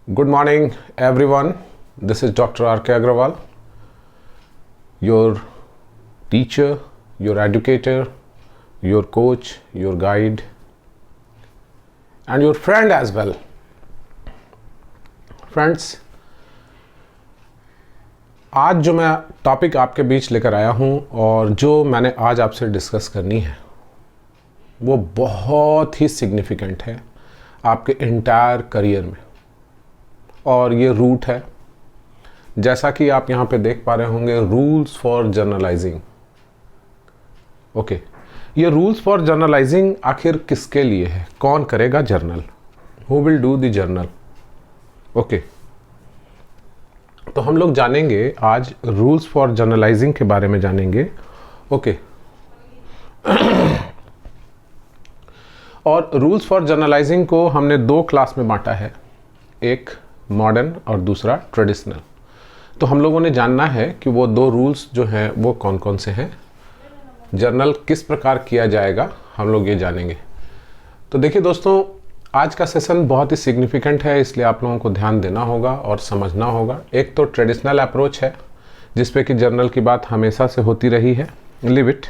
Good morning, everyone. This is Dr. R.K. Agrawal, your teacher, your educator, your coach, your guide, and your friend as well. Friends, आज जो मैं topic आपके बीच लेकर आया हूँ और जो मैंने आज आपसे डिस्कस करनी है वो बहुत ही सिग्निफिकेंट है आपके एंटायर करियर में, और ये रूट है, जैसा कि आप यहाँ पे देख पा रहे होंगे, रूल्स फॉर जर्नलाइजिंग। ओके, ये रूल्स फॉर जर्नलाइजिंग आखिर किसके लिए है? कौन करेगा journal? Who will do the journal? Okay, तो हम लोग जानेंगे आज रूल्स फॉर जर्नलाइजिंग के बारे में जानेंगे। ओके और रूल्स फॉर जर्नलाइजिंग को हमने दो क्लास में बांटा है, एक मॉडर्न और दूसरा ट्रेडिशनल। तो हम लोगों ने जानना है कि वो दो रूल्स जो हैं वो कौन कौन से हैं, जर्नल किस प्रकार किया जाएगा, हम लोग ये जानेंगे। तो देखिए दोस्तों, आज का सेशन बहुत ही सिग्निफिकेंट है, इसलिए आप लोगों को ध्यान देना होगा और समझना होगा। एक तो ट्रेडिशनल अप्रोच है जिसपे कि जर्नल की बात हमेशा से होती रही है, लिव इट,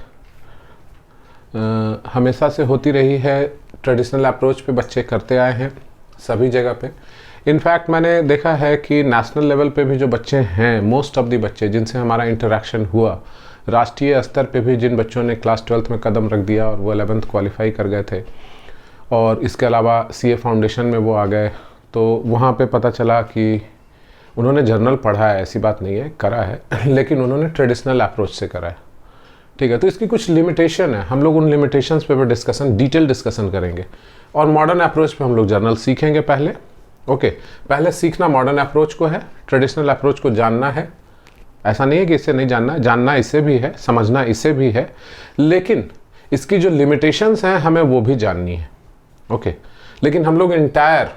हमेशा से होती रही है। ट्रेडिशनल अप्रोच पे बच्चे करते आए हैं सभी जगह पे। इनफैक्ट मैंने देखा है कि नेशनल लेवल पे भी जो बच्चे हैं, मोस्ट ऑफ दी बच्चे जिनसे हमारा इंटरेक्शन हुआ, राष्ट्रीय स्तर पे भी जिन बच्चों ने क्लास 12th में कदम रख दिया और वो 11th क्वालिफाई कर गए थे, और इसके अलावा सीए फाउंडेशन में वो आ गए, तो वहाँ पे पता चला कि उन्होंने जर्नल पढ़ा है, ऐसी बात नहीं है, करा है, लेकिन उन्होंने ट्रेडिशनल अप्रोच से करा है। ठीक है, तो इसकी कुछ लिमिटेशन है, हम लोग उन लिमिटेशंस पे डिटेल डिस्कशन करेंगे। और मॉडर्न अप्रोच पे हम लोग जर्नल सीखेंगे पहले। ओके, पहले सीखना मॉडर्न अप्रोच को है, ट्रेडिशनल अप्रोच को जानना है। ऐसा नहीं है कि इसे नहीं जानना, जानना इसे भी है, समझना इसे भी है, लेकिन इसकी जो लिमिटेशंस हैं हमें वो भी जाननी है। ओके, लेकिन हम लोग एंटायर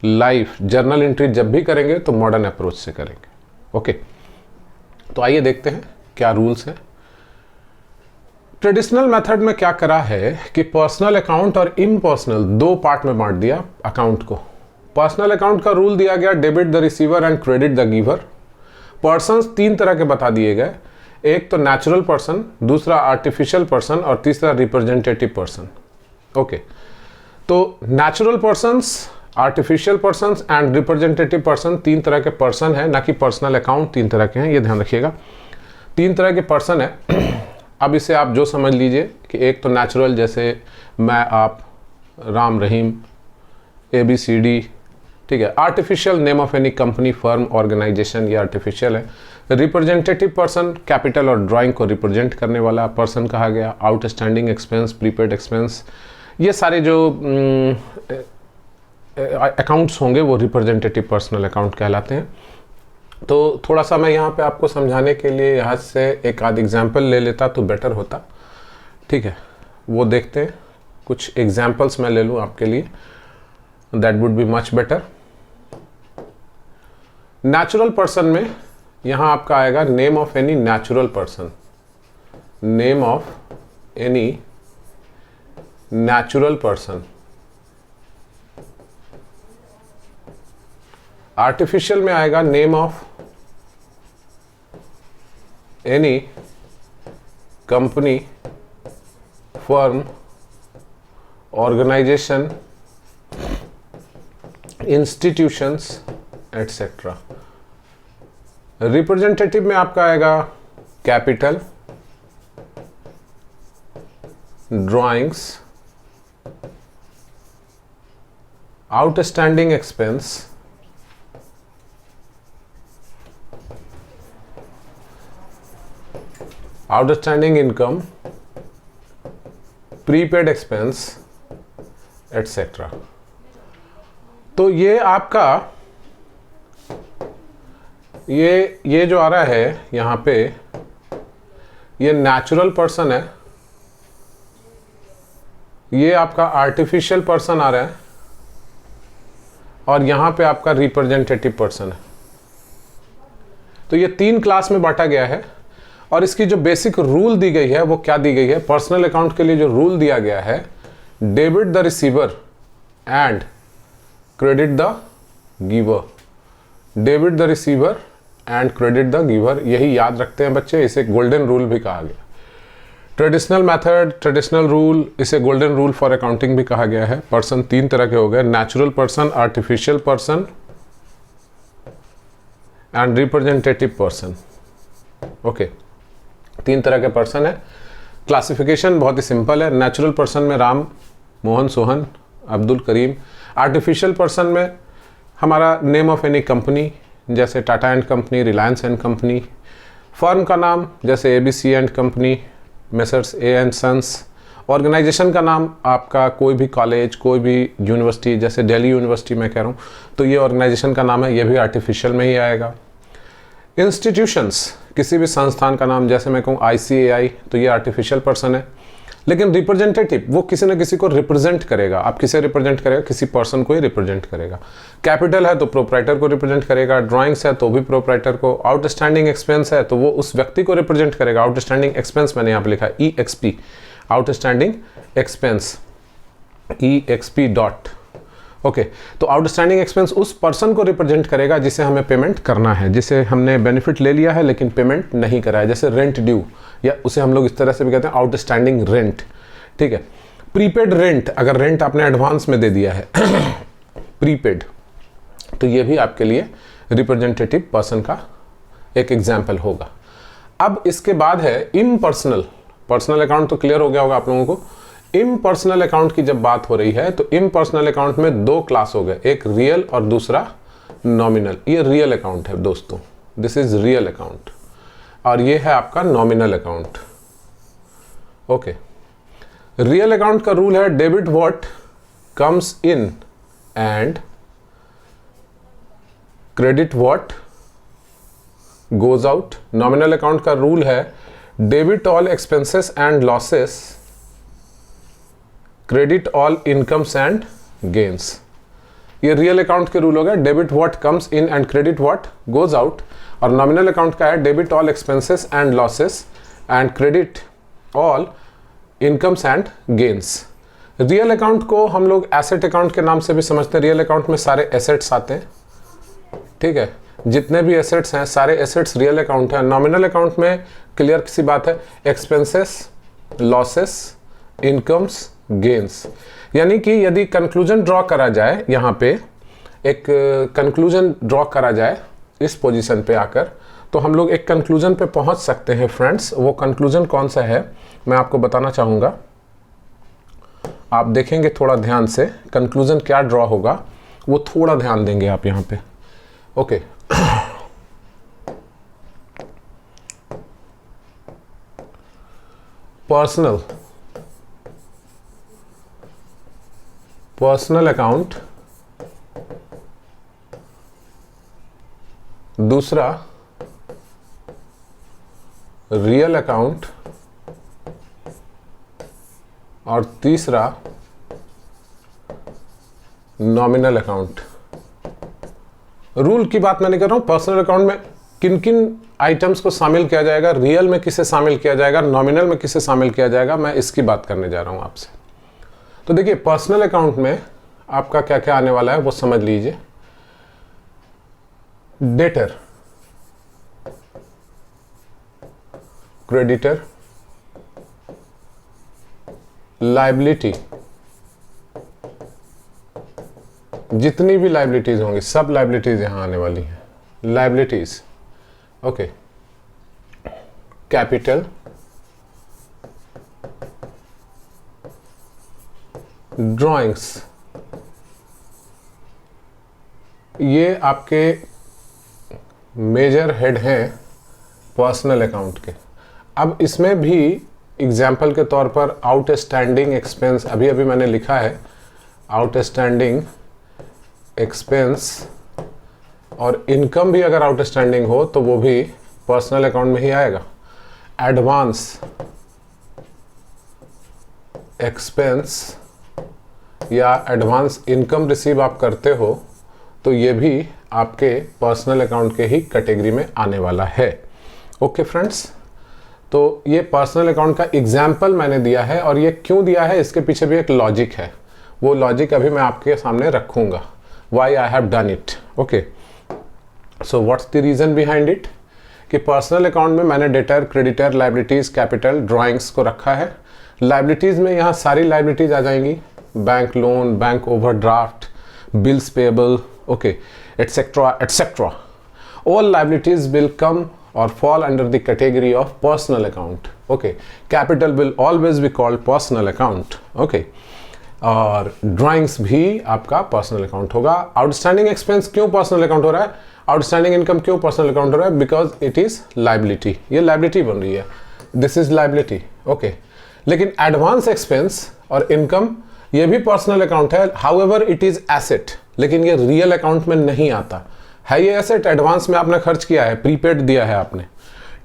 लाइफ जर्नल एंट्री जब भी करेंगे तो मॉडर्न अप्रोच से करेंगे। ओके, तो आइए देखते हैं क्या रूल्स हैं। ट्रेडिशनल मेथड में क्या करा है कि पर्सनल अकाउंट और इम्पर्सनल दो पार्ट में बांट दिया अकाउंट को। पर्सनल अकाउंट का रूल दिया गया, debit the receiver and credit the giver. Persons तीन तरह के बता दिए गए, एक तो नेचुरल पर्सन, दूसरा आर्टिफिशियल पर्सन और तीसरा रिप्रेजेंटेटिव पर्सन। ओके, तो natural persons, artificial persons and representative person तीन तरह के पर्सन है, ना कि पर्सनल अकाउंट तीन तरह के हैं, ये ध्यान रखिएगा। तीन तरह के पर्सन है। अब इसे आप जो समझ लीजिए कि एक तो नेचुरल, जैसे मैं, आप, राम, रहीम, ABCD, ठीक है। Artificial, name of any company, firm, organisation, ये आर्टिफिशियल है। रिप्रेजेंटेटिव पर्सन, कैपिटल और ड्राइंग को रिप्रेजेंट करने वाला पर्सन कहा गया। आउटस्टैंडिंग एक्सपेंस, प्रीपेड एक्सपेंस, ये सारे जो अकाउंट्स होंगे वो रिप्रेजेंटेटिव पर्सनल अकाउंट कहलाते हैं। तो थोड़ा सा मैं यहाँ पे आपको समझाने के लिए यहाँ से एक आध एग्जाम्पल ले लेता तो बेटर होता। ठीक है, वो देखते हैं, कुछ एग्जाम्पल्स मैं ले लूँ आपके लिए, that would be much better. Natural person में यहाँ आपका आएगा name of any natural person, name of any natural person. Artificial में आएगा name of any company, firm, organisation, institutions etcetera. Representative में आपका आएगा capital, drawings, outstanding expense, outstanding income, prepaid expense etcetera. तो ये आपका ये जो आ रहा है यहाँ पे, ये नेचुरल पर्सन है, ये आपका आर्टिफिशियल पर्सन आ रहा है, और यहाँ पे आपका रिप्रेजेंटेटिव पर्सन है। तो ये तीन क्लास में बांटा गया है, और इसकी जो बेसिक रूल दी गई है वो क्या दी गई है? पर्सनल अकाउंट के लिए जो रूल दिया गया है, debit the receiver and credit the giver, debit the receiver and credit the giver, यही याद रखते हैं बच्चे, इसे गोल्डन रूल भी कहा गया। ट्रेडिशनल मेथड, ट्रेडिशनल रूल, इसे गोल्डन रूल फॉर अकाउंटिंग भी कहा गया है। पर्सन तीन तरह के हो गए, natural person, artificial person and representative person. Okay, तीन तरह के पर्सन है। क्लासिफिकेशन बहुत ही सिंपल है। नेचुरल पर्सन में राम, मोहन, सोहन, अब्दुल, करीम। आर्टिफिशियल पर्सन में हमारा नेम ऑफ एनी कंपनी, जैसे Tata and company, Reliance and company. Firm का नाम जैसे ABC and company, messrs A and sons. Organisation का नाम आपका कोई भी कॉलेज, कोई भी यूनिवर्सिटी, जैसे दिल्ली यूनिवर्सिटी मैं कह रहा हूँ तो ये ऑर्गेनाइजेशन का नाम है, ये भी आर्टिफिशियल में ही आएगा। इंस्टीट्यूशंस, किसी भी संस्थान का नाम, जैसे मैं कहूँ ICAI तो ये आर्टिफिशियल पर्सन है। लेकिन रिप्रेजेंटेटिव, वो किसी न किसी को रिप्रेजेंट करेगा। आप किसे रिप्रेजेंट करेगा? किसी पर्सन को ही रिप्रेजेंट करेगा। कैपिटल है तो प्रोप्राइटर को रिप्रेजेंट करेगा, ड्राइंग्स है तो भी प्रोप्राइटर को, आउटस्टैंडिंग एक्सपेंस है तो वो उस व्यक्ति को रिप्रेजेंट करेगा। आउटस्टैंडिंग एक्सपेंस मैंने यहाँ पे लिखा EXP, outstanding expense, EXP dot. Okay, तो आउटस्टैंडिंग एक्सपेंस उस पर्सन को रिप्रेजेंट करेगा जिसे हमें पेमेंट करना है, जिसे हमने बेनिफिट ले लिया है लेकिन पेमेंट नहीं करा है, जैसे रेंट ड्यू, या उसे हम लोग इस तरह से भी कहते हैं आउटस्टैंडिंग रेंट। ठीक है, प्रीपेड रेंट, अगर रेंट आपने एडवांस में दे दिया है प्रीपेड, तो ये भी आपके लिए रिप्रेजेंटेटिव पर्सन का एक एग्जाम्पल होगा। अब इसके बाद है इम्पर्सनल। पर्सनल अकाउंट तो क्लियर हो गया होगा आप लोगों को। इम्पर्सनल अकाउंट की जब बात हो रही है तो इम्पर्सनल अकाउंट में दो क्लास हो गए, एक रियल और दूसरा नॉमिनल। ये रियल अकाउंट है दोस्तों, दिस इज रियल अकाउंट, और ये है आपका nominal account. Okay, real account का रूल है debit what comes in and credit what goes out. Nominal account का रूल है debit all expenses and losses, credit all incomes and gains. ये real account के रूल हो गए, debit what comes in and credit what goes out. और nominal account का है debit all expenses and losses and credit all incomes and gains. Real account को हम लोग एसेट अकाउंट के नाम से भी समझते हैं। रियल अकाउंट में सारे एसेट्स आते हैं, ठीक है, जितने भी एसेट्स हैं सारे एसेट्स रियल अकाउंट है। नॉमिनल अकाउंट में क्लियर सी बात है, एक्सपेंसेस, लॉसेस, इनकम्स, गेन्स। यानी कि यदि कंक्लूजन ड्रॉ करा जाए, यहाँ पे एक कंक्लूजन ड्रॉ करा जाए इस पोजीशन पे आकर, तो हम लोग एक कंक्लूजन पे पहुंच सकते हैं फ्रेंड्स। वो कंक्लूजन कौन सा है मैं आपको बताना चाहूँगा, आप देखेंगे थोड़ा ध्यान से कंक्लूजन क्या ड्रॉ होगा, वो थोड़ा ध्यान देंगे आप यहाँ पे। ओके, पर्सनल अकाउंट, दूसरा रियल अकाउंट, और तीसरा नॉमिनल अकाउंट। रूल की बात मैं नहीं कर रहा हूं, पर्सनल अकाउंट में किन किन आइटम्स को शामिल किया जाएगा, रियल में किसे शामिल किया जाएगा, नॉमिनल में किसे शामिल किया जाएगा, मैं इसकी बात करने जा रहा हूं आपसे। तो देखिए, पर्सनल अकाउंट में आपका क्या क्या आने वाला है वो समझ लीजिए। डेटर, क्रेडिटर, लायबिलिटी, जितनी भी लायबिलिटीज होंगी सब लायबिलिटीज यहां आने वाली हैं, लायबिलिटीज। ओके, कैपिटल, ड्राइंग्स, ये आपके मेजर हेड हैं पर्सनल अकाउंट के। अब इसमें भी एग्जाम्पल के तौर पर आउटस्टैंडिंग एक्सपेंस, अभी अभी मैंने लिखा है आउटस्टैंडिंग एक्सपेंस, और इनकम भी अगर आउटस्टैंडिंग हो तो वो भी पर्सनल अकाउंट में ही आएगा। एडवांस एक्सपेंस या एडवांस इनकम रिसीव आप करते हो तो ये भी आपके पर्सनल अकाउंट के ही कैटेगरी में आने वाला है। ओके फ्रेंड्स, तो ये पर्सनल अकाउंट का एग्जाम्पल मैंने दिया है, और ये क्यों दिया है इसके पीछे भी एक लॉजिक है, वो लॉजिक अभी मैं आपके सामने रखूंगा, why I have done it. Okay, so what's the reason behind it कि पर्सनल अकाउंट में मैंने debtor, creditor, liabilities, capital, drawings को रखा है। लाइबिलिटीज़ में यहाँ सारी लाइबिलिटीज़ आ जाएंगी, bank loan, bank overdraft, bills payable, okay, etcetera etcetera. All liabilities will come or fall under the category of personal account. Okay, capital will always be called personal account. Okay, और drawings भी आपका personal account होगा। Outstanding expense क्यों personal account हो रहा है, outstanding income क्यों personal account हो रहा है, बिकॉज इट इज लाइबिलिटी, ये लाइबिलिटी बन रही है, दिस इज लाइबिलिटी। ओके, लेकिन एडवांस एक्सपेंस और इनकम ये भी पर्सनल अकाउंट है, हाउएवर इट इज एसेट, लेकिन ये रियल अकाउंट में नहीं आता है। ये एसेट एडवांस में आपने खर्च किया है, प्रीपेड दिया है आपने,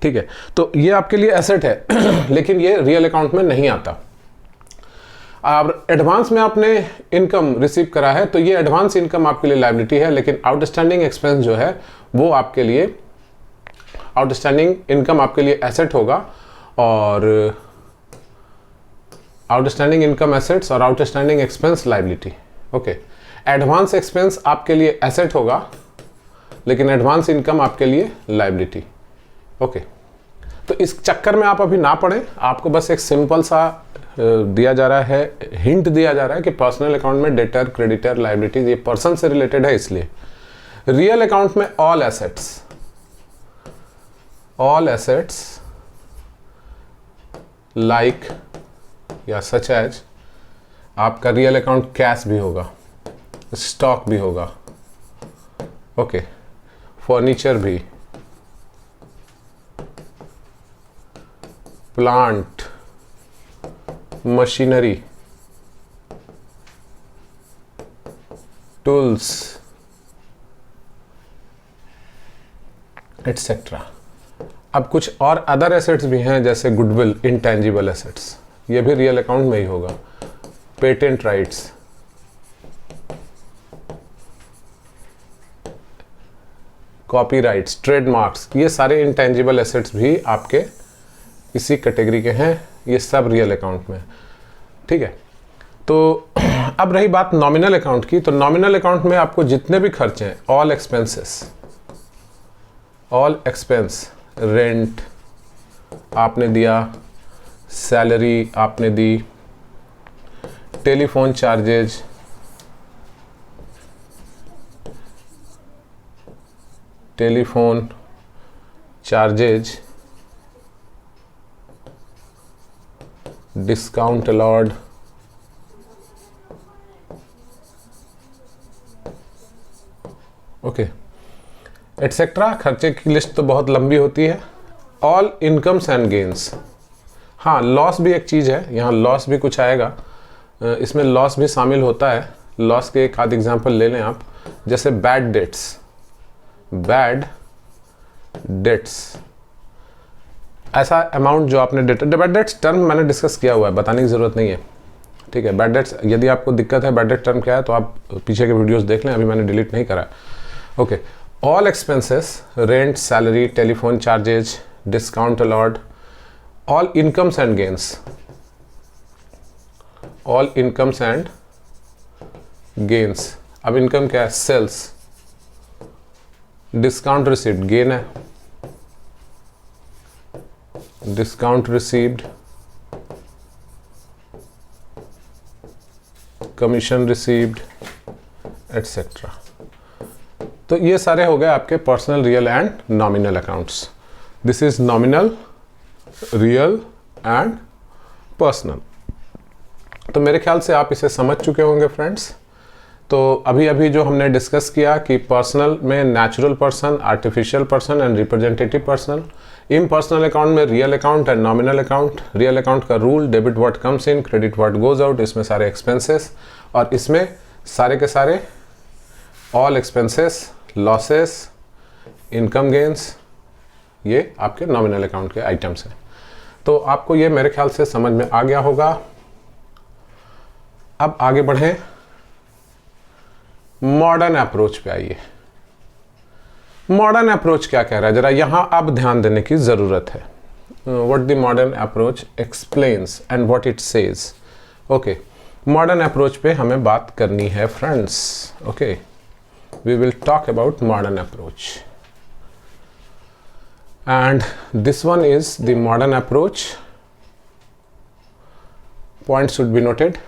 ठीक है, तो ये आपके लिए एसेट है लेकिन ये रियल अकाउंट में नहीं आता। अब एडवांस में आपने इनकम रिसीव करा है तो ये एडवांस इनकम आपके लिए लायबिलिटी है, लेकिन आउटस्टैंडिंग एक्सपेंस जो है वो आपके लिए, आउटस्टैंडिंग इनकम आपके लिए एसेट होगा, और आउटस्टैंडिंग इनकम एसेट्स और outstanding expense liability. Okay, advance expense आपके लिए एसेट होगा लेकिन एडवांस इनकम आपके लिए लायबिलिटी। ओके, तो इस चक्कर में आप अभी ना पड़े, आपको बस एक सिंपल सा दिया जा रहा है, हिंट दिया जा रहा है कि पर्सनल अकाउंट में डेटर, क्रेडिटर, लायबिलिटीज ये पर्सन से रिलेटेड है, इसलिए रियल अकाउंट में ऑल एसेट्स लाइक या सच एज, आपका रियल अकाउंट कैश भी होगा, स्टॉक भी होगा, ओके, फर्नीचर भी, प्लांट, मशीनरी, टूल्स, एटसेट्रा। अब कुछ और अदर एसेट्स भी हैं जैसे गुडविल, इंटेंजिबल एसेट्स, ये भी रियल अकाउंट में ही होगा, पेटेंट राइट्स, कॉपीराइट्स, ट्रेडमार्क्स, ये सारे इंटेंजिबल एसेट्स भी आपके इसी कैटेगरी के हैं, ये सब रियल अकाउंट में, ठीक है। तो अब रही बात नॉमिनल अकाउंट की, तो नॉमिनल अकाउंट में आपको जितने भी खर्चे हैं, ऑल एक्सपेंस, रेंट आपने दिया, सैलरी आपने दी, telephone charges, discount allowed, okay, etcetera. खर्चे की लिस्ट तो बहुत लंबी होती है। ऑल इनकम्स एंड गेन्स, हाँ, लॉस भी एक चीज़ है, यहाँ लॉस भी कुछ आएगा, इसमें लॉस भी शामिल होता है। लॉस के एक आध एग्जाम्पल ले लें आप, जैसे बैड डेट्स, ऐसा अमाउंट जो आपने बैड डेट्स टर्म मैंने डिस्कस किया हुआ है, बताने की ज़रूरत नहीं है, ठीक है। बैड डेट्स, यदि आपको दिक्कत है बैड डेट टर्म क्या है तो आप पीछे के वीडियोस देख लें, अभी मैंने डिलीट नहीं करा। Okay, all expenses, rent, salary, telephone charges, discount allowed, all incomes and gains, अब इनकम क्या है, सेल्स, डिस्काउंट रिसीव्ड गेन है, discount received, commission received, etcetera. तो ये सारे हो गए आपके personal, real and nominal accounts. This is nominal, real and personal. तो मेरे ख्याल से आप इसे समझ चुके होंगे फ्रेंड्स। तो अभी जो हमने डिस्कस किया कि पर्सनल में natural person, artificial person and representative personal. इन पर्सनल अकाउंट में real account and nominal account. Real account का rule, debit what comes in, credit what goes out, इसमें सारे एक्सपेंसेस, और इसमें सारे के सारे all expenses, losses, income gains, ये आपके नॉमिनल अकाउंट के आइटम्स हैं। तो आपको ये मेरे ख्याल से समझ में आ गया होगा। अब आगे बढ़ें, मॉडर्न अप्रोच पे आइए। मॉडर्न अप्रोच क्या कह रहा है, जरा यहां अब ध्यान देने की जरूरत है। What the modern approach explains and what it says. Okay, modern approach पे हमें बात करनी है friends. Okay, we will talk about modern approach. And this one is the modern approach. Points should be noted.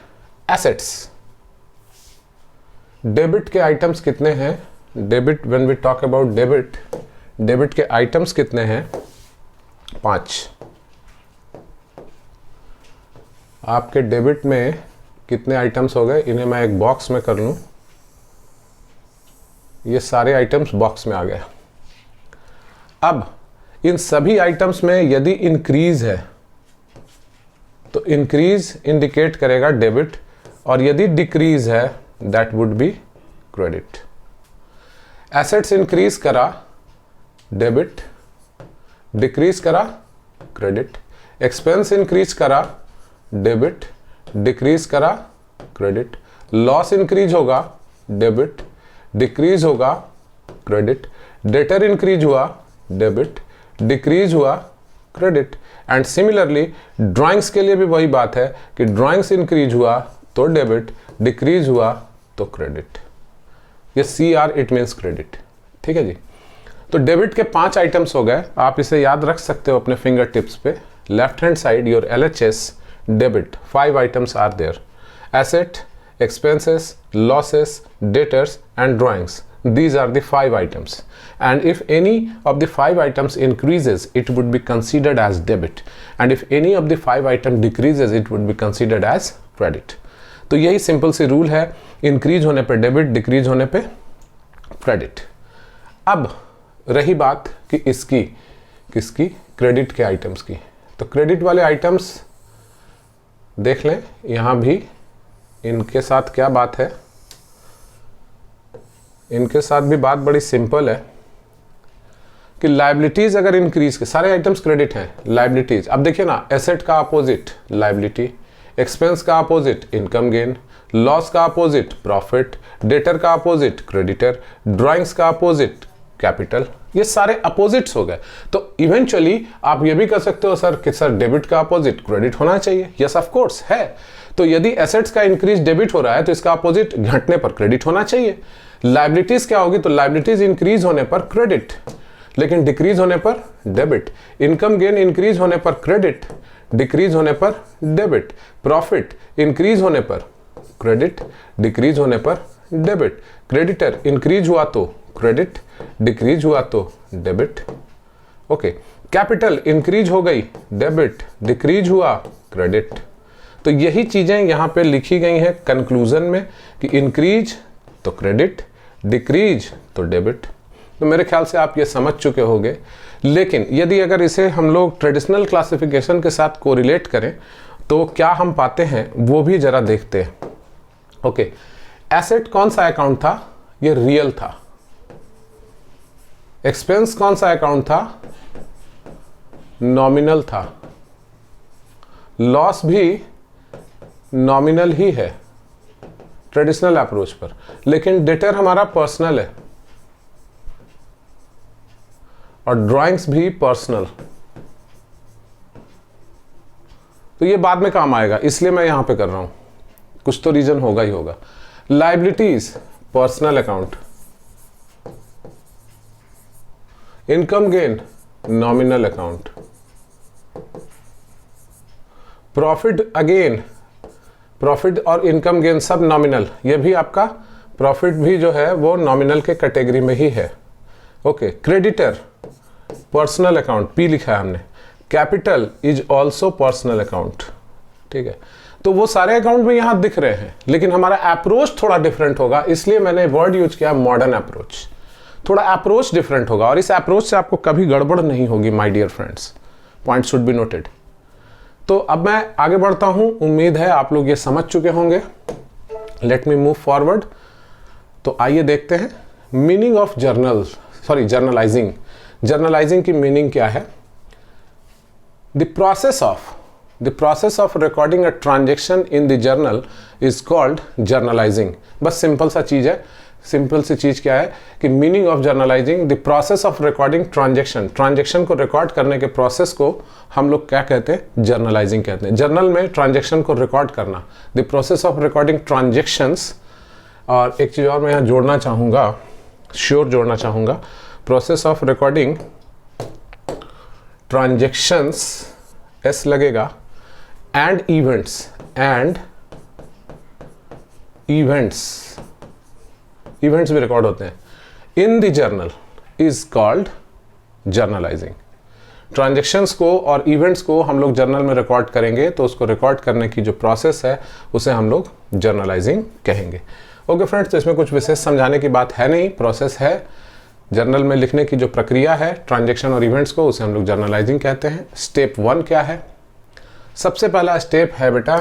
Assets. Debit के items कितने हैं? Debit, when we talk about debit, debit के items कितने हैं? 5. आपके डेबिट में कितने items हो गए? इन्हें मैं एक बॉक्स में कर लूं, ये सारे आइटम्स बॉक्स में आ गए। अब इन सभी आइटम्स में यदि इंक्रीज है तो इंक्रीज इंडिकेट करेगा डेबिट, और यदि डिक्रीज है that would B credit. Assets increase करा डेबिट, डिक्रीज करा क्रेडिट। एक्सपेंस इंक्रीज करा डेबिट, डिक्रीज करा क्रेडिट। लॉस इंक्रीज होगा डेबिट, डिक्रीज होगा क्रेडिट। डेटर इंक्रीज हुआ डेबिट, डिक्रीज हुआ क्रेडिट। एंड सिमिलरली ड्राइंग्स के लिए भी वही बात है कि ड्राइंग्स इंक्रीज हुआ तो डेबिट, डिक्रीज हुआ तो क्रेडिट। ये CR इट मीन्स क्रेडिट। ठीक है जी। तो डेबिट के 5 आइटम्स हो गए, आप इसे याद रख सकते हो अपने फिंगर टिप्स पे। Left hand side your LHS debit 5 items are there, asset, expenses, losses, debtors and drawings. These are the 5 items, and if any of the 5 items increases it would be considered as debit, and if any of the 5 item decreases it would be considered as credit. तो यही simple सी rule है, increase होने पे debit, decrease होने पे credit. अब रही बात कि इसकी किसकी, क्रेडिट के आइटम्स की। तो क्रेडिट वाले आइटम्स देख लें, यहाँ भी इनके साथ क्या बात है, इनके साथ भी बात बड़ी सिंपल है कि लायबिलिटीज अगर इंक्रीज के, सारे आइटम्स क्रेडिट हैं, लायबिलिटीज। अब देखिए ना, एसेट का अपोजिट लायबिलिटी, एक्सपेंस का अपोजिट इनकम गेन, लॉस का अपोजिट प्रॉफिट, डेटर का अपोजिट क्रेडिटर, ड्राइंग्स का अपोजिट कैपिटल। ये सारे अपोजिट्स हो गए। तो इवेंचुअली आप ये भी कर सकते हो सर कि सर डेबिट का अपोजिट क्रेडिट होना चाहिए। यस ऑफ कोर्स है। तो यदि एसेट्स का इंक्रीज डेबिट हो रहा है तो इसका अपोजिट घटने पर क्रेडिट होना चाहिए। लायबिलिटीज क्या होगी? तो लायबिलिटीज इंक्रीज होने पर क्रेडिट, लेकिन डिक्रीज होने पर डेबिट। इनकम गेन इंक्रीज होने पर क्रेडिट, डिक्रीज होने पर डेबिट। प्रॉफिट इंक्रीज होने पर क्रेडिट, डिक्रीज होने पर डेबिट। क्रेडिटर इंक्रीज हुआ तो क्रेडिट, डिक्रीज हुआ तो डेबिट। ओके, कैपिटल इंक्रीज हो गई डेबिट, डिक्रीज हुआ क्रेडिट। तो यही चीजें यहाँ पे लिखी गई हैं कंक्लूजन में कि इंक्रीज तो क्रेडिट, डिक्रीज तो डेबिट। तो मेरे ख्याल से आप ये समझ चुके होंगे। लेकिन यदि अगर इसे हम लोग ट्रेडिशनल क्लासिफिकेशन के साथ कोरिलेट करें तो क्या हम पाते हैं वो भी जरा देखते हैं। ओके, एसेट कौन सा अकाउंट था? ये रियल था। एक्सपेंस कौन सा अकाउंट था? नॉमिनल था। लॉस भी नॉमिनल ही है ट्रेडिशनल अप्रोच पर, लेकिन डेटर हमारा पर्सनल है और ड्राइंग्स भी पर्सनल। तो ये बाद में काम आएगा, इसलिए मैं यहां पे कर रहा हूं, कुछ तो रीजन होगा ही होगा। Liabilities personal account, income gain nominal account, profit again, profit और इनकम गेन सब नॉमिनल। ये भी आपका प्रॉफिट भी जो है वो नॉमिनल के कैटेगरी में ही है। Okay, creditor personal account, P लिखा है हमने। Capital is also personal account. ठीक है, तो वो सारे अकाउंट भी यहां दिख रहे हैं, लेकिन हमारा अप्रोच थोड़ा डिफरेंट होगा, इसलिए मैंने वर्ड यूज किया मॉडर्न अप्रोच। थोड़ा अप्रोच डिफरेंट होगा और इस अप्रोच से आपको कभी गड़बड़ नहीं होगी my dear friends. Point should be noted. तो अब मैं आगे बढ़ता हूं, उम्मीद है आप लोग ये समझ चुके होंगे। Let me move forward. तो आइए देखते हैं मीनिंग ऑफ जर्नलाइजिंग। जर्नलाइजिंग की मीनिंग क्या है? The process of recording a transaction in the journal is called journalising. बस सिंपल सा चीज है। सिंपल सी चीज क्या है कि meaning of journalising, the process of recording transaction को रिकॉर्ड करने के प्रोसेस को हम लोग क्या कहते हैं? जर्नलाइजिंग कहते हैं। जर्नल में ट्रांजेक्शन को रिकॉर्ड करना, the process of recording transactions. और एक चीज और मैं यहाँ जोड़ना चाहूंगा श्योर जोड़ना चाहूँगा, process of recording transactions S लगेगा एंड इवेंट्स भी रिकॉर्ड होते हैं in the journal is called journalising. Transactions को और इवेंट्स को हम लोग जर्नल में रिकॉर्ड करेंगे तो उसको रिकॉर्ड करने की जो प्रोसेस है उसे हम लोग जर्नलाइजिंग कहेंगे। ओके फ्रेंड्स, तो इसमें कुछ विशेष समझाने की बात है नहीं, प्रोसेस है जर्नल में लिखने की जो प्रक्रिया है ट्रांजेक्शन और इवेंट्स को, उसे हम लोग जर्नलाइजिंग कहते हैं। स्टेप 1 क्या है? सबसे पहला स्टेप है बेटा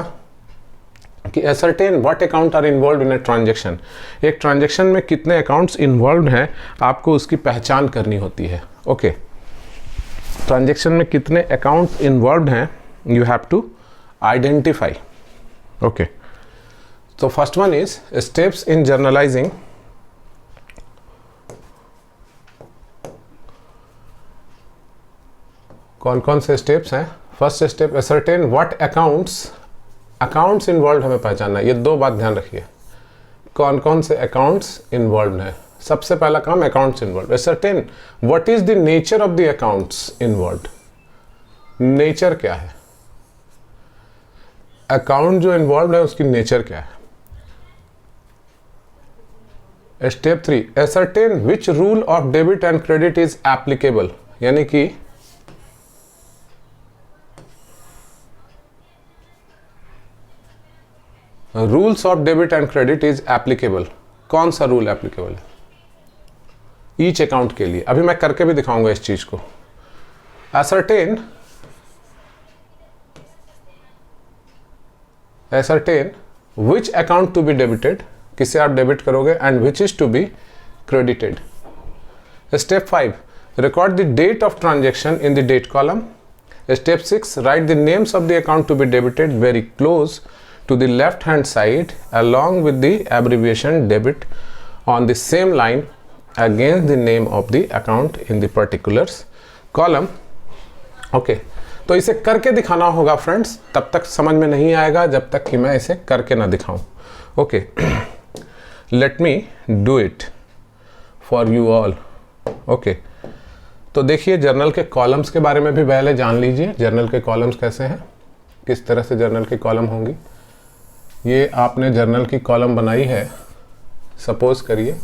कि ascertain what account are involve in a transaction. एक ट्रांजेक्शन में कितने अकाउंट्स इन्वॉल्व हैं आपको उसकी पहचान करनी होती है। ओके, ट्रांजेक्शन में कितने अकाउंट्स इन्वॉल्व हैं you have to identify. Okay, तो first one is steps in journalizing. कौन कौन से स्टेप्स हैं? First step ascertain what accounts involve हमें पहचानना है। ये 2 बात ध्यान रखिए, कौन कौन से अकाउंट्स इन्वॉल्व हैं। सबसे पहला काम accounts involve. Ascertain what is the nature of the accounts involve. Nature क्या है, अकाउंट जो इन्वॉल्व है उसकी नेचर क्या है। Step 3 ascertain which rule of debit and credit is applicable, यानी कि rules of debit and credit is applicable. कौन सा रूल एप्लीकेबल है ईच अकाउंट के लिए? अभी मैं करके भी दिखाऊंगा इस चीज को। Ascertain which account to be debited, किसे आप डेबिट करोगे, and which is to be credited. Step 5 record the date of transaction in the date column. Step 6 write the names of the account to be debited very close to the left hand side along with the abbreviation debit on the same line against the name of the account in the particulars column। okay, तो इसे करके दिखाना होगा friends, तब तक समझ में नहीं आएगा जब तक कि मैं इसे करके ना दिखाऊं। Okay, let me do it for you all. Okay, तो देखिए जर्नल के कॉलम्स के बारे में भी पहले जान लीजिए। जर्नल के कॉलम्स कैसे हैं, किस तरह से जर्नल की कॉलम होंगी। ये आपने जर्नल की कॉलम बनाई है, सपोज करिए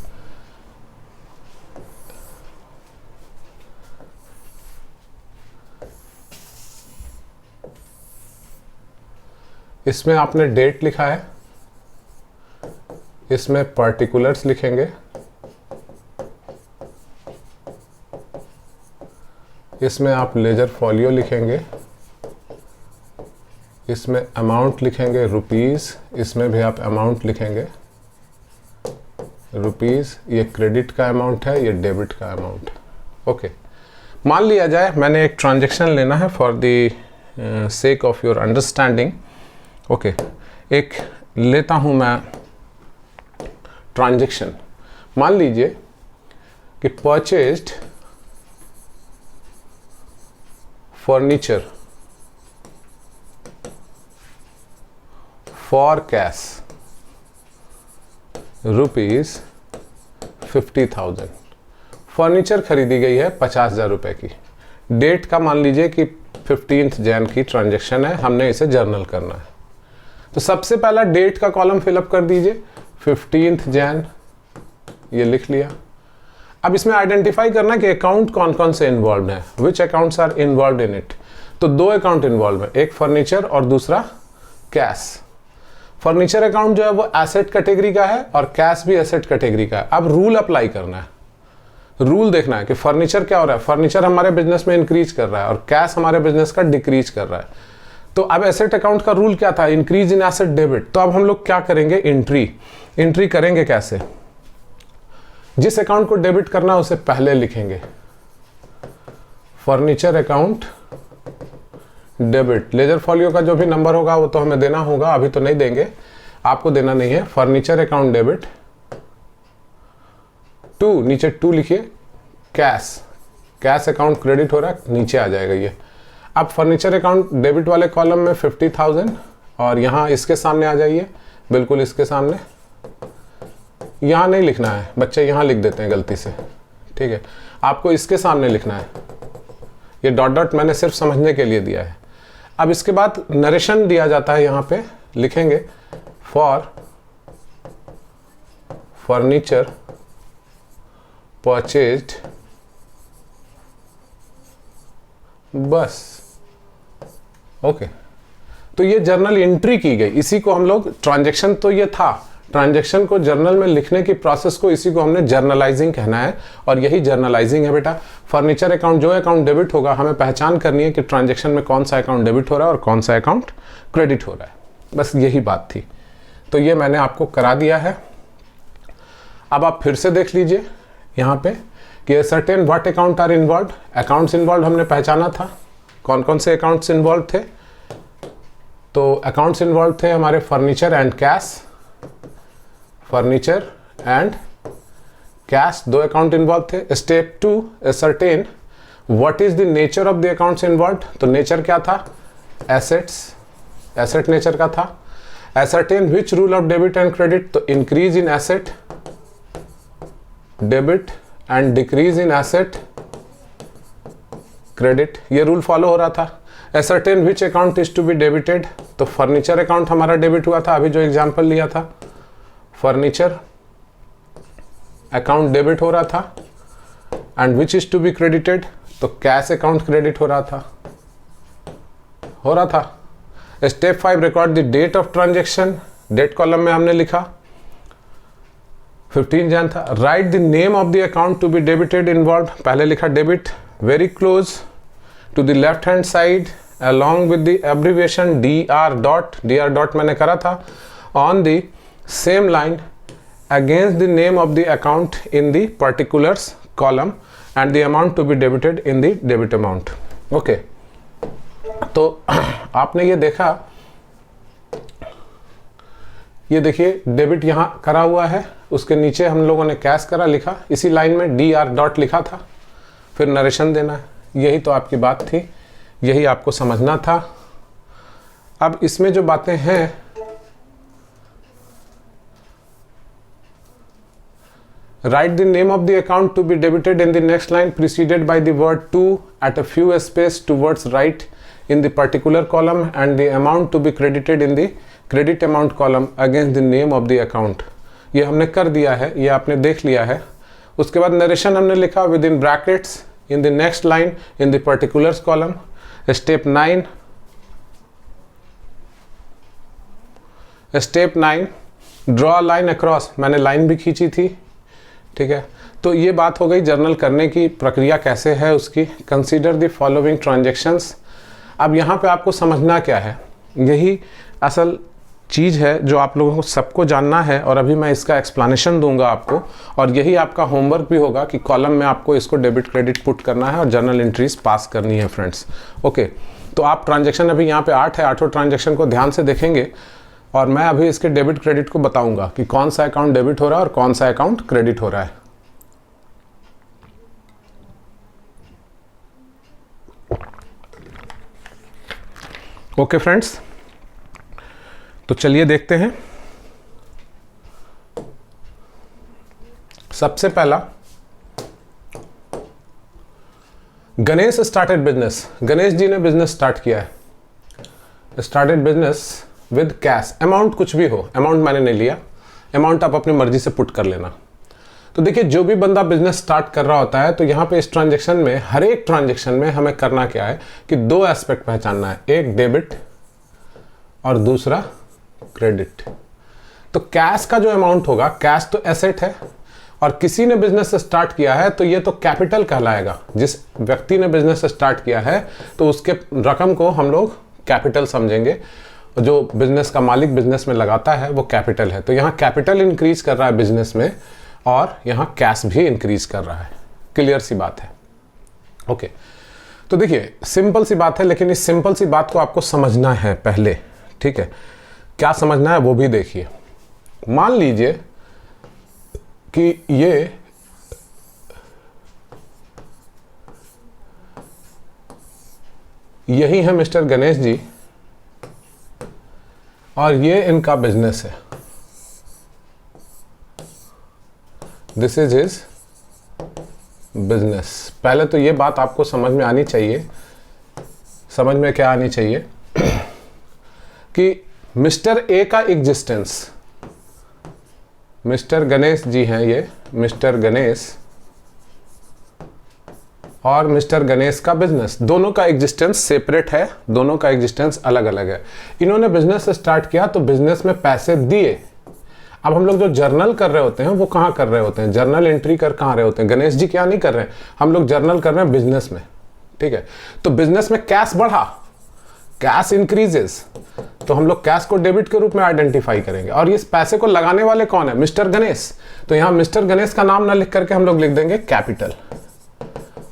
इसमें आपने डेट लिखा है, इसमें पर्टिकुलर्स लिखेंगे, इसमें आप लेजर फॉलियो लिखेंगे, इसमें अमाउंट लिखेंगे रुपीस, इसमें भी आप अमाउंट लिखेंगे रुपीस। ये क्रेडिट का अमाउंट है, ये डेबिट का अमाउंट है। ओके, मान लिया जाए मैंने एक ट्रांजैक्शन लेना है for the sake of your understanding. Okay, एक लेता हूं मैं ट्रांजैक्शन, मान लीजिए कि purchased furniture for cash rupees 50,000। Furniture खरीदी गई है 50,000 रुपए की। डेट का मान लीजिए कि 15 जैन की ट्रांजैक्शन है, हमने इसे जर्नल करना है। तो सबसे पहला डेट का कॉलम फिलअप कर दीजिए, 15 जैन, ये लिख लिया। अब इसमें आइडेंटिफाई करना कि अकाउंट कौन कौन से इन्वॉल्व हैं, which accounts are involve in it. तो 2 अकाउंट इन्वॉल्व है, एक फर्नीचर और दूसरा कैश। फर्नीचर अकाउंट जो है वो एसेट कैटेगरी का है और कैश भी एसेट कैटेगरी का है। अब रूल अप्लाई करना है, रूल देखना है कि फर्नीचर क्या हो रहा है। फर्नीचर हमारे बिजनेस में इंक्रीज कर रहा है और कैश हमारे बिजनेस का डिक्रीज कर रहा है। तो अब एसेट अकाउंट का रूल क्या था, इंक्रीज इन एसेट डेबिट। तो अब हम लोग क्या करेंगे, एंट्री करेंगे कैसे, जिस अकाउंट को डेबिट करना उसे पहले लिखेंगे, furniture account debit. Ledger folio का जो भी नंबर होगा वो तो हमें देना होगा, अभी तो नहीं देंगे, आपको देना नहीं है। फर्नीचर अकाउंट डेबिट 2, नीचे 2 लिखिए। कैश अकाउंट क्रेडिट हो रहा है, नीचे आ जाएगा ये। अब फर्नीचर अकाउंट डेबिट वाले कॉलम में 50,000 और यहाँ इसके सामने आ जाइए, बिल्कुल इसके सामने यहाँ नहीं लिखना है, बच्चे यहाँ लिख देते हैं गलती से, ठीक है। आपको इसके सामने लिखना है, ये डॉट डॉट मैंने सिर्फ समझने के लिए दिया है। अब इसके बाद नरेशन दिया जाता है, यहाँ पे लिखेंगे फॉर फर्नीचर परचेज्ड, बस, ओके। तो ये जर्नल एंट्री की गई, इसी को हम लोग ट्रांजैक्शन, तो ये था ट्रांजैक्शन को जर्नल में लिखने की प्रोसेस को, इसी को हमने जर्नलाइजिंग कहना है, और यही जर्नलाइजिंग है बेटा। फर्नीचर अकाउंट, जो अकाउंट डेबिट होगा हमें पहचान करनी है कि ट्रांजैक्शन में कौन सा अकाउंट डेबिट हो रहा है और कौन सा अकाउंट क्रेडिट हो रहा है, बस यही बात थी। तो ये मैंने आपको करा दिया है। अब आप फिर से देख लीजिए यहाँ पे कि certain what account are involve, accounts involve हमने पहचाना था, कौन कौन से अकाउंट्स इन्वॉल्व थे। तो अकाउंट्स इन्वॉल्व थे हमारे furniture and cash, furniture and cash, दो अकाउंट इन्वॉल्व थे। Step 2, certain what is the nature of the accounts involve, तो नेचर क्या था, एसेट्स, एसेट नेचर का था। Ascertain which rule of debit and credit, तो increase in asset debit and decrease in asset credit, ये rule follow हो रहा था। Ascertain which account is to be debited, तो फर्नीचर अकाउंट हमारा डेबिट हुआ था, अभी जो एग्जांपल लिया था, फर्नीचर अकाउंट डेबिट हो रहा था। And which is to be credited, तो कैश अकाउंट क्रेडिट हो रहा था। Step 5, record the date of transaction, date column में हमने लिखा 15 जन था। Write the name of the account to be debited involve, पहले लिखा debit, very close to the left hand side along with the abbreviation DR dot मैंने करा था, on the same line against the name of the account in the particulars column and the amount to be debited in the debit amount, okay। तो आपने ये देखा, ये देखिए debit यहाँ करा हुआ है, उसके नीचे हम लोगों ने कैश करा लिखा, इसी लाइन में DR डॉट लिखा था, फिर नरेशन देना है, यही तो आपकी बात थी, यही आपको समझना था। अब इसमें जो बातें हैं, write the name of the account to be debited in the next line preceded by the word to at a few space towards right in the particular column and the amount to be credited in the credit amount column against the name of the account, ये हमने कर दिया है, ये आपने देख लिया है। उसके बाद नरेशन हमने लिखा with in brackets in the next line in the particulars column. Step 9 draw line across, मैंने लाइन भी खींची थी, ठीक है। तो ये बात हो गई जर्नल करने की प्रक्रिया कैसे है उसकी। कंसीडर द फॉलोइंग ट्रांजेक्शंस, अब यहाँ पे आपको समझना क्या है, यही असल चीज़ है जो आप लोगों को सबको जानना है, और अभी मैं इसका एक्सप्लेनेशन दूंगा आपको, और यही आपका होमवर्क भी होगा कि कॉलम में आपको इसको डेबिट क्रेडिट पुट करना है और जर्नल एंट्रीज पास करनी है फ्रेंड्स, ओके। तो आप ट्रांजैक्शन अभी यहाँ पे 8 है, 8 ट्रांजैक्शन को ध्यान से देखेंगे, और मैं अभी इसके डेबिट क्रेडिट को बताऊँगा कि कौन सा अकाउंट डेबिट हो रहा है और कौन सा अकाउंट क्रेडिट हो रहा है। ओके फ्रेंड्स, तो चलिए देखते हैं। सबसे पहला, गणेश स्टार्टेड बिजनेस, गणेश जी ने बिजनेस स्टार्ट किया है, started business with cash, amount कुछ भी हो, अमाउंट मैंने नहीं लिया, अमाउंट आप अपनी मर्जी से पुट कर लेना। तो देखिए जो भी बंदा बिजनेस स्टार्ट कर रहा होता है, तो यहाँ पे इस ट्रांजैक्शन में, हर एक ट्रांजैक्शन में हमें करना क्या है कि 2 एस्पेक्ट पहचानना है, एक डेबिट और दूसरा क्रेडिट। तो कैश का जो अमाउंट होगा, कैश तो एसेट है, और किसी ने बिजनेस स्टार्ट किया है तो ये तो कैपिटल कहलाएगा। जिस व्यक्ति ने बिजनेस स्टार्ट किया है तो उसके रकम को हम लोग कैपिटल समझेंगे, जो बिजनेस का मालिक बिजनेस में लगाता है वो कैपिटल है। तो यहाँ कैपिटल इंक्रीज कर रहा है बिजनेस में, और यहाँ कैश भी इंक्रीज कर रहा है, क्लियर सी बात है, ओके। तो देखिए सिंपल सी बात है, लेकिन इस सिंपल सी बात को आपको समझना है पहले, ठीक है। क्या समझना है वो भी देखिए। मान लीजिए कि यही है मिस्टर गणेश जी, और ये इनका बिजनेस है, दिस इज हिज बिजनेस। पहले तो ये बात आपको समझ में आनी चाहिए, समझ में क्या आनी चाहिए कि मिस्टर ए का एग्जिस्टेंस, मिस्टर गणेश जी हैं ये, मिस्टर गणेश और मिस्टर गणेश का बिजनेस, दोनों का एग्जिस्टेंस सेपरेट है, दोनों का एग्जिस्टेंस अलग अलग है। इन्होंने बिजनेस स्टार्ट किया तो बिजनेस में पैसे दिए। अब हम लोग जो जर्नल कर रहे होते हैं वो कहाँ कर रहे होते हैं, जर्नल एंट्री कर कहाँ रहे होते हैं, गणेश जी क्या नहीं कर रहे हैं, हम लोग जर्नल कर रहे हैं बिजनेस में, ठीक है। तो बिजनेस में कैश बढ़ा, कैश इंक्रीजेस, तो हम लोग कैश को डेबिट के रूप में आइडेंटिफाई करेंगे। और इस पैसे को लगाने वाले कौन है, मिस्टर गणेश। तो यहां मिस्टर गणेश का नाम ना लिख करके हम लोग लिख देंगे कैपिटल,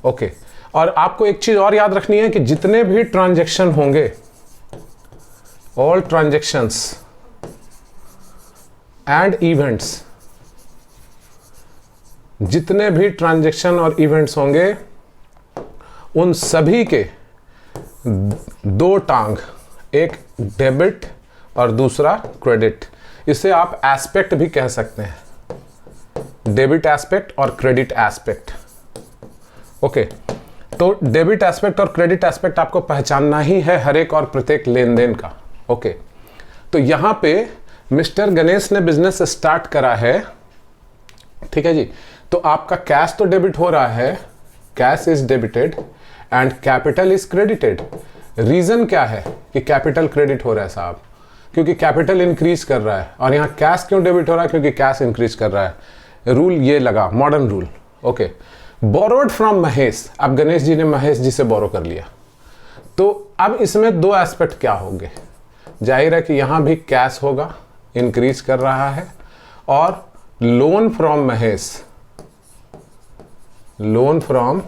ओके। और आपको एक चीज और याद रखनी है कि जितने भी ट्रांजैक्शन होंगे, ऑल ट्रांजैक्शंस एंड इवेंट्स, जितने भी ट्रांजैक्शन और इवेंट्स होंगे उन सभी के दो टांग, एक डेबिट और दूसरा क्रेडिट। इसे आप एस्पेक्ट भी कह सकते हैं, डेबिट एस्पेक्ट और क्रेडिट एस्पेक्ट, ओके। तो डेबिट एस्पेक्ट और क्रेडिट एस्पेक्ट आपको पहचानना ही है हर एक और प्रत्येक लेन देन का, ओके। तो यहां पे मिस्टर गणेश ने बिजनेस स्टार्ट करा है, ठीक है जी। तो आपका कैश तो डेबिट हो रहा है, cash is debited and capital is credited. Reason क्या है कि कैपिटल क्रेडिट हो रहा है साहब, क्योंकि कैपिटल इंक्रीज कर रहा है। और यहां कैश क्यों डेबिट हो रहा है, क्योंकि कैश इंक्रीज कर रहा है। रूल ये लगा, modern rule, okay. Borrowed from Mahesh, अब गणेश जी ने महेश जी से बोरो कर लिया, तो अब इसमें दो एस्पेक्ट क्या होंगे, जाहिर है कि यहां भी कैश होगा, इंक्रीज कर रहा है, और loan from Mahesh, loan from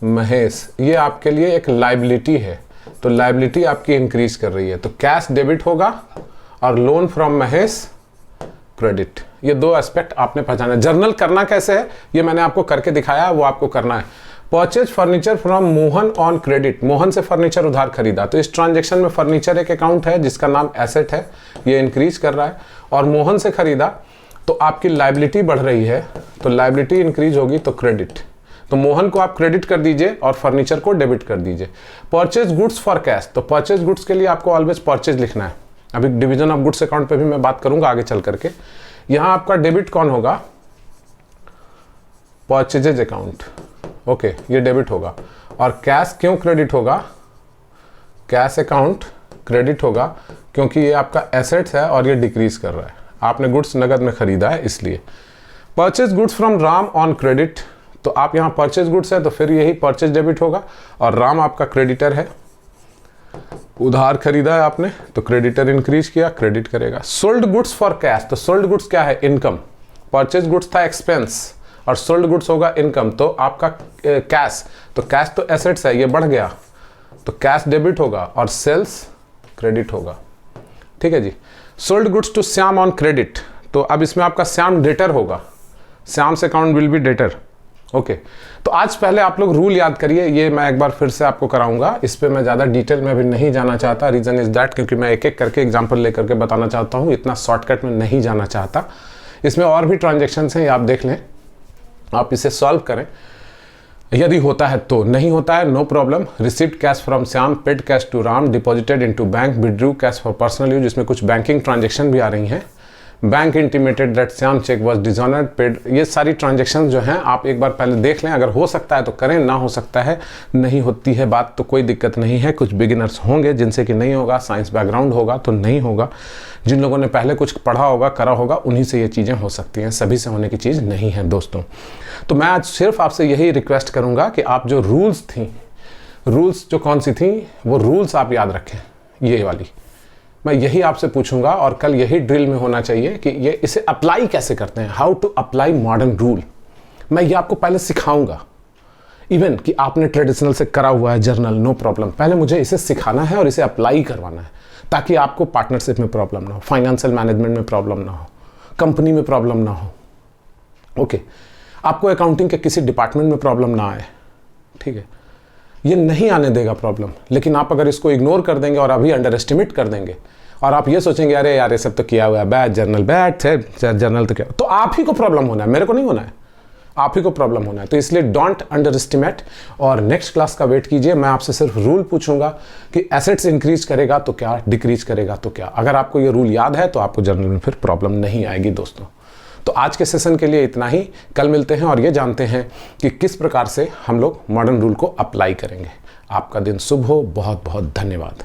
Mahesh, ये आपके लिए एक लायबिलिटी है, तो लायबिलिटी आपकी इंक्रीज कर रही है। तो कैश डेबिट होगा और लोन फ्रॉम महेश क्रेडिट। ये दो एस्पेक्ट आपने पहचाना। जर्नल करना कैसे है ये मैंने आपको करके दिखाया, वो आपको करना है। Purchase furniture from Mohan on credit, Mohan से फर्नीचर उधार खरीदा, तो इस ट्रांजेक्शन में फर्नीचर एक अकाउंट है जिसका नाम एसेट है, ये इंक्रीज कर रहा है, और मोहन से खरीदा तो आपकी लायबिलिटी बढ़ रही है, तो लायबिलिटी इंक्रीज होगी तो क्रेडिट। तो मोहन को आप क्रेडिट कर दीजिए और फर्नीचर को डेबिट कर दीजिए। परचेज गुड्स फॉर कैश, तो परचेज गुड्स के लिए आपको ऑलवेज परचेज लिखना है। अभी डिवीजन ऑफ गुड्स अकाउंट पे भी मैं बात करूंगा आगे चल करके। यहां आपका डेबिट कौन होगा, परचेजेज अकाउंट, ओके, ये डेबिट होगा। और कैश क्यों क्रेडिट होगा, कैश अकाउंट क्रेडिट होगा क्योंकि ये आपका एसेट्स है और ये डिक्रीज कर रहा है, आपने गुड्स नगद में खरीदा है इसलिए। Purchase goods from Ram on credit, तो आप यहाँ परचेज गुड्स है तो फिर यही परचेज डेबिट होगा, और राम आपका क्रेडिटर है, उधार खरीदा है आपने तो क्रेडिटर इंक्रीज किया, क्रेडिट करेगा। सोल्ड गुड्स फॉर कैश, तो सोल्ड गुड्स क्या है, इनकम। परचेज गुड्स था एक्सपेंस और सोल्ड गुड्स होगा इनकम, तो आपका कैश, तो कैश तो एसेट्स है, ये बढ़ गया तो कैश डेबिट होगा और सेल्स क्रेडिट होगा, ठीक है जी। Sold goods to Shyam on credit, तो अब इसमें आपका श्याम डेटर होगा, Shyam's account will be debtor, okay. तो आज पहले आप लोग रूल याद करिए, ये मैं एक बार फिर से आपको कराऊंगा, इस पे मैं ज़्यादा डिटेल में भी नहीं जाना चाहता। रीज़न इज़ दैट क्योंकि मैं एक एक करके एग्जांपल लेकर के बताना चाहता हूँ, इतना शॉर्टकट में नहीं जाना चाहता। इसमें और भी ट्रांजेक्शन्स हैं, ये आप देख लें, आप इसे सॉल्व करें, यदि होता है तो, नहीं होता है no problem. Received cash from Shyam, paid cash to Ram, deposited into bank, withdrew cash for personal use, इसमें कुछ बैंकिंग ट्रांजेक्शन भी आ रही हैं। Bank intimated that Shyam cheque was dishonoured, paid, ये सारी ट्रांजेक्शन जो हैं आप एक बार पहले देख लें, अगर हो सकता है तो करें, ना हो सकता है नहीं होती है बात तो कोई दिक्कत नहीं है। कुछ बिगिनर्स होंगे जिनसे कि नहीं होगा, साइंस बैकग्राउंड होगा तो नहीं होगा, जिन लोगों ने पहले कुछ पढ़ा होगा, करा होगा, उन्हीं से ये चीज़ें हो सकती हैं, सभी से होने की चीज़ नहीं है दोस्तों। तो मैं आज सिर्फ आपसे यही रिक्वेस्ट करूँगा कि आप जो रूल्स थी, रूल्स जो कौन सी थी वो रूल्स आप याद रखें, ये वाली मैं यही आपसे पूछूंगा, और कल यही ड्रिल में होना चाहिए कि ये इसे अप्लाई कैसे करते हैं, how to apply modern rule. मैं ये आपको पहले सिखाऊंगा, इवन कि आपने ट्रेडिशनल से करा हुआ है जर्नल, नो प्रॉब्लम, पहले मुझे इसे सिखाना है और इसे अप्लाई करवाना है, ताकि आपको पार्टनरशिप में प्रॉब्लम ना हो, फाइनेंशियल मैनेजमेंट में प्रॉब्लम ना हो, कंपनी में प्रॉब्लम ना हो, ओके, आपको अकाउंटिंग के किसी डिपार्टमेंट में प्रॉब्लम ना आए, ठीक है, ये नहीं आने देगा प्रॉब्लम। लेकिन आप अगर इसको इग्नोर कर देंगे और अभी अंडर एस्टिमेट कर देंगे और आप ये सोचेंगे अरे यार ये सब तो किया हुआ है, बैड जर्नल, बैड जर्नल तो क्या, तो आप ही को प्रॉब्लम होना है, मेरे को नहीं होना है, आप ही को प्रॉब्लम होना है। तो इसलिए डोंट अंडर एस्टिमेट, और नेक्स्ट क्लास का वेट कीजिए। मैं आपसे सिर्फ रूल पूछूंगा कि एसेट्स इंक्रीज करेगा तो क्या, डिक्रीज करेगा तो क्या। अगर आपको ये रूल याद है तो आपको जर्नल में फिर प्रॉब्लम नहीं आएगी दोस्तों। तो आज के सेशन के लिए इतना ही, कल मिलते हैं और ये जानते हैं कि किस प्रकार से हम लोग मॉडर्न रूल को अप्लाई करेंगे। आपका दिन शुभ हो, बहुत बहुत धन्यवाद।